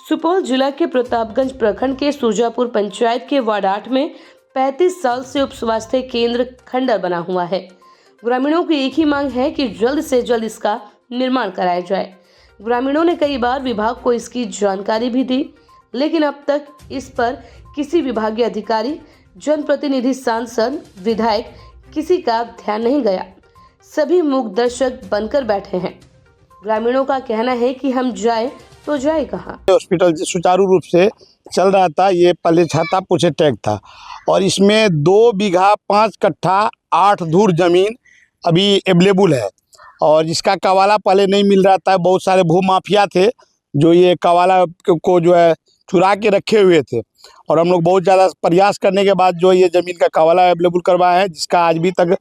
सुपौल जिला के प्रतापगंज प्रखंड के सुरजापुर पंचायत के वार्ड 8 में 35 साल से उप स्वास्थ्य केंद्र खंडर बना हुआ है। ग्रामीणों की एक ही मांग है कि जल्द से जल्द इसका निर्माण कराया जाए। ग्रामीणों ने कई बार विभाग को इसकी जानकारी भी दी, लेकिन अब तक इस पर किसी विभागीय अधिकारी, जनप्रतिनिधि, सांसद, विधायक किसी का ध्यान नहीं गया। सभी मूक दर्शक बनकर बैठे हैं। ग्रामीणों का कहना है कि हम जाए तो जाए कहाँ। हॉस्पिटल सुचारू रूप से चल रहा था। ये पहले छाता पूछे टैग था और इसमें 2 बीघा 5 कट्ठा 8 धूर जमीन अभी अवेलेबल है और जिसका कवाला पहले नहीं मिल रहा था। बहुत सारे भू माफिया थे जो ये कवाला को जो है चुरा के रखे हुए थे और हम लोग बहुत ज़्यादा प्रयास करने के बाद जो ये ज़मीन का कवाला अवेलेबल करवाया है, जिसका आज भी तक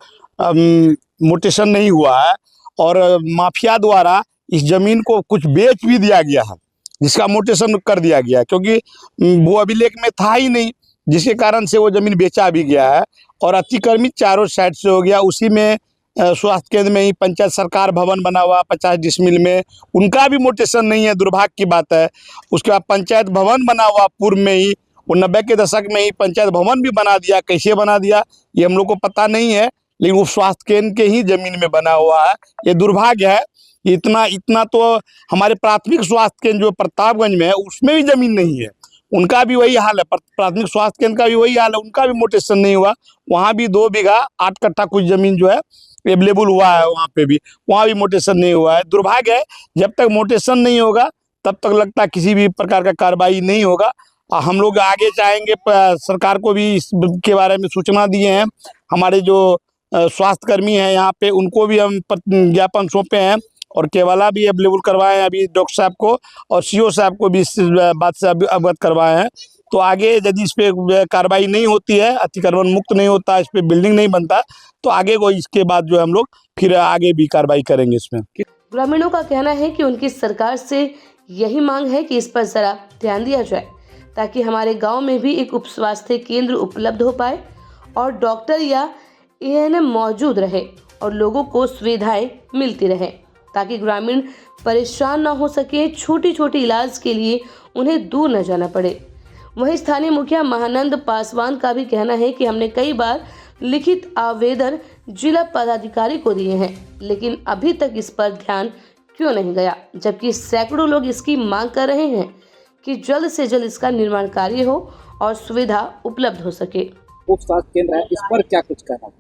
मोटेशन नहीं हुआ है और माफिया द्वारा इस जमीन को कुछ बेच भी दिया गया है, जिसका मोटेशन कर दिया गया, क्योंकि वो अभिलेख में था ही नहीं, जिसके कारण से वो जमीन बेचा भी गया है और अतिक्रमित चारों साइड से हो गया। उसी में स्वास्थ्य केंद्र में ही पंचायत सरकार भवन बना हुआ 50 डिसमिल में, उनका भी मोटेशन नहीं है, दुर्भाग्य की बात है। उसके बाद पंचायत भवन बना हुआ पूर्व में ही, 90 के दशक में ही पंचायत भवन भी बना दिया। कैसे बना दिया ये हम लोग को पता नहीं है, लेकिन वो स्वास्थ्य केंद्र के ही जमीन में बना हुआ है। ये दुर्भाग्य है। इतना तो हमारे प्राथमिक स्वास्थ्य केंद्र जो प्रतापगंज में है उसमें भी जमीन नहीं है, उनका भी वही हाल है। प्राथमिक स्वास्थ्य केंद्र का भी वही हाल है, उनका भी मोटेशन नहीं हुआ। वहाँ भी 2 बीघा 8 कट्ठा कुछ जमीन जो है अवेलेबल हुआ है, वहाँ भी मोटेशन नहीं हुआ है। दुर्भाग्य है, जब तक मोटेशन नहीं होगा तब तक लगता है किसी भी प्रकार का कार्रवाई नहीं होगा। हम लोग आगे चाहेंगे, सरकार को भी इसके बारे में सूचना दिए हैं। हमारे जो स्वास्थ्यकर्मी हैं यहाँ पे, उनको भी हम ज्ञापन सौंपे हैं और केवाला भी अवेलेबल करवाए हैं अभी डॉक्टर साहब को, और सीओ साहब को भी इस बात से अवगत करवाए हैं। तो आगे यदि इस पे कार्रवाई नहीं होती है, अतिक्रमण मुक्त नहीं होता, इस पे बिल्डिंग नहीं बनता, तो आगे को इसके बाद जो हम लोग फिर आगे भी कार्रवाई करेंगे इसमें। ग्रामीणों का कहना है कि उनकी सरकार से यही मांग है कि इस पर जरा ध्यान दिया जाए, ताकि हमारे गाँव में भी एक उप स्वास्थ्य केंद्र उपलब्ध हो पाए और डॉक्टर या एएनएम मौजूद रहे और लोगों को सुविधाएं मिलती रहे, ताकि ग्रामीण परेशान ना हो सके। छोटी छोटी इलाज के लिए उन्हें दूर न जाना पड़े। वहीं स्थानीय मुखिया महानंद पासवान का भी कहना है कि हमने कई बार लिखित आवेदन जिला पदाधिकारी को दिए हैं, लेकिन अभी तक इस पर ध्यान क्यों नहीं गया, जबकि सैकड़ों लोग इसकी मांग कर रहे हैं कि जल्द से जल्द इसका निर्माण कार्य हो और सुविधा उपलब्ध हो सके। उप स्वास्थ्य केंद्र है, इस पर क्या कुछ कहना?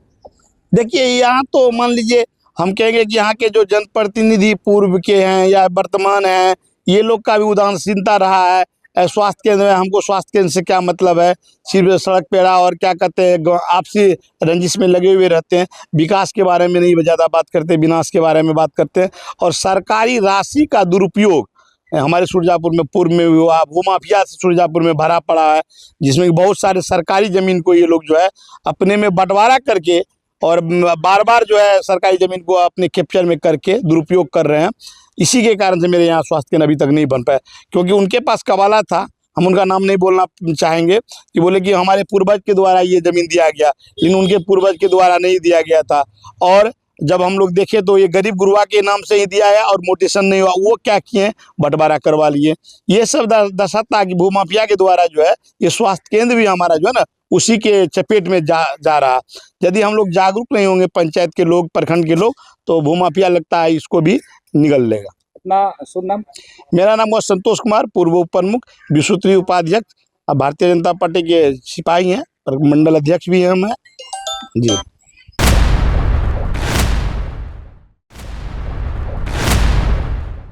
देखिए, यहाँ तो मान लीजिए हम कहेंगे कि यहाँ के जो जनप्रतिनिधि पूर्व के हैं या वर्तमान हैं, ये लोग का भी उदासीनता रहा है। स्वास्थ्य केंद्र में हमको स्वास्थ्य केंद्र से क्या मतलब है, सिर्फ सड़क पेड़ा और क्या कहते हैं आपसी रंजिश में लगे हुए रहते हैं। विकास के बारे में नहीं ज़्यादा बात करते, विनाश के बारे में बात करते हैं। और सरकारी राशि का दुरुपयोग हमारे सुरजापुर में पूर्व में हुआ। भूमाफिया से सुरजापुर में भरा पड़ा है, जिसमें बहुत सारे सरकारी ज़मीन को ये लोग जो है अपने में बंटवारा करके और बार बार जो है सरकारी ज़मीन को अपने कैप्चर में करके दुरुपयोग कर रहे हैं। इसी के कारण से मेरे यहाँ स्वास्थ्य केंद्र अभी तक नहीं बन पाया, क्योंकि उनके पास कवाला था। हम उनका नाम नहीं बोलना चाहेंगे कि बोले कि हमारे पूर्वज के द्वारा ये ज़मीन दिया गया, लेकिन उनके पूर्वज के द्वारा नहीं दिया गया था। और जब हम लोग देखें तो ये गरीब गुरुआ के नाम से ही दिया है और मोटेशन नहीं हुआ। वो क्या किए, बंटवारा करवा लिए। ये सब दर्शाता कि भूमाफिया के द्वारा जो है ये स्वास्थ्य केंद्र भी हमारा जो है ना उसी के चपेट में जा रहा। यदि हम लोग जागरूक नहीं होंगे, पंचायत के लोग, प्रखंड के लोग, तो भूमाफिया लगता है इसको भी निगल लेगा। अपना शुभ नाम? मेरा नाम है संतोष कुमार, पूर्व उप प्रमुख, विश्वस्तरीय उपाध्यक्ष, भारतीय जनता पार्टी के सिपाही हैं, मंडल अध्यक्ष भी हैं हम हैं जी।